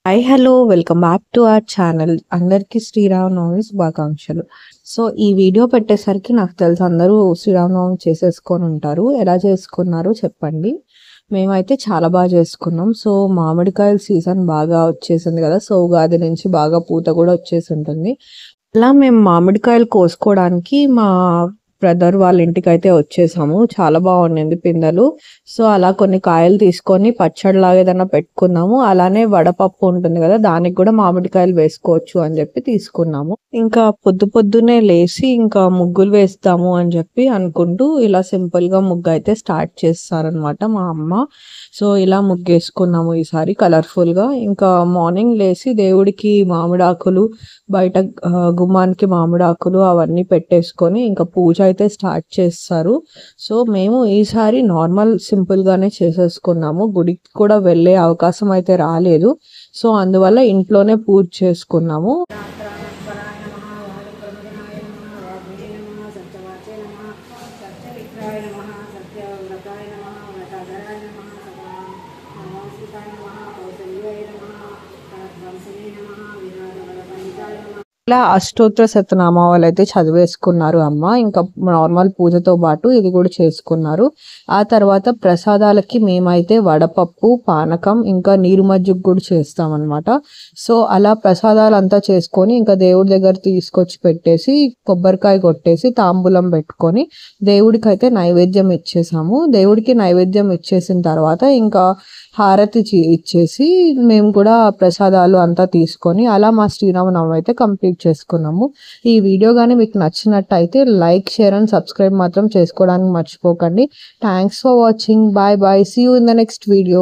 Hi hello welcome back to our channel. అందరికీ శ్రీరామనవమి శుభాకాంక్షలు. So ఈ వీడియో పెట్టేసరికి నాకు తెలుసు అందరూ శ్రీరామనవమి చేసేసుకొని ఉంటారు. ఎలా చేసుకున్నారో చెప్పండి. మేమైతే చాలా బాగా చేసుకున్నాం. సో మామిడికాయల సీజన్ బాగా వచ్చేసింది కదా, సో ఉగాది నుంచి బాగా పూత కూడా వచ్చేసి ఉంటుంది. అలా మేము మామిడికాయలు కోసుకోవడానికి మా బ్రదర్ వాళ్ళ ఇంటికైతే వచ్చేసాము. చాలా బాగుండింది పిందెలు. సో అలా కొన్ని కాయలు తీసుకొని పచ్చడిలాగా ఏదైనా పెట్టుకున్నాము. అలానే వడపప్పు ఉంటుంది కదా, దానికి కూడా మామిడికాయలు వేసుకోవచ్చు అని చెప్పి తీసుకున్నాము. ఇంకా పొద్దున్నే లేచి ఇంకా ముగ్గులు వేస్తాము అని చెప్పి అనుకుంటూ ఇలా సింపుల్ గా ముగ్గు అయితే స్టార్ట్ చేస్తారనమాట మా అమ్మ. సో ఇలా ముగ్గేసుకున్నాము ఈసారి కలర్ఫుల్ గా. ఇంకా మార్నింగ్ లేచి దేవుడికి మామిడాకులు, బయట గుమ్మానికి మామిడాకులు అవన్నీ పెట్టేసుకొని ఇంకా పూజ అయితే స్టార్ట్ చేస్తారు. సో మేము ఈసారి నార్మల్ సింపుల్ గానే చేసేసుకున్నాము. గుడికి కూడా వెళ్ళే అవకాశం అయితే రాలేదు. సో అందువల్ల ఇంట్లోనే పూజ చేసుకున్నాము. ఇలా అష్టోత్తర శతనామాలు అయితే చదివేసుకున్నారు అమ్మ. ఇంకా నార్మల్ పూజతో పాటు ఇది కూడా చేసుకున్నారు. ఆ తర్వాత ప్రసాదాలకి మేమైతే వడపప్పు, పానకం, ఇంకా నీరు మజ్జిగ కూడా చేస్తామన్నమాట. సో అలా ప్రసాదాలు అంతా చేసుకొని ఇంకా దేవుడి దగ్గర తీసుకొచ్చి పెట్టేసి కొబ్బరికాయ కొట్టేసి తాంబూలం పెట్టుకొని దేవుడికి అయితే నైవేద్యం ఇచ్చేసాము. దేవుడికి నైవేద్యం ఇచ్చేసిన తర్వాత ఇంకా హారతి ఇచ్చేసి మేము కూడా ప్రసాదాలు అంతా తీసుకొని అలా మా శ్రీరామనవమి అయితే కంప్లీట్ చేసుకున్నాము. ఈ వీడియో కానీ మీకు నచ్చినట్టయితే లైక్, షేర్ అండ్ సబ్స్క్రైబ్ మాత్రం చేసుకోవడానికి మర్చిపోకండి. Thanks for watching. Bye bye. See you in the next video.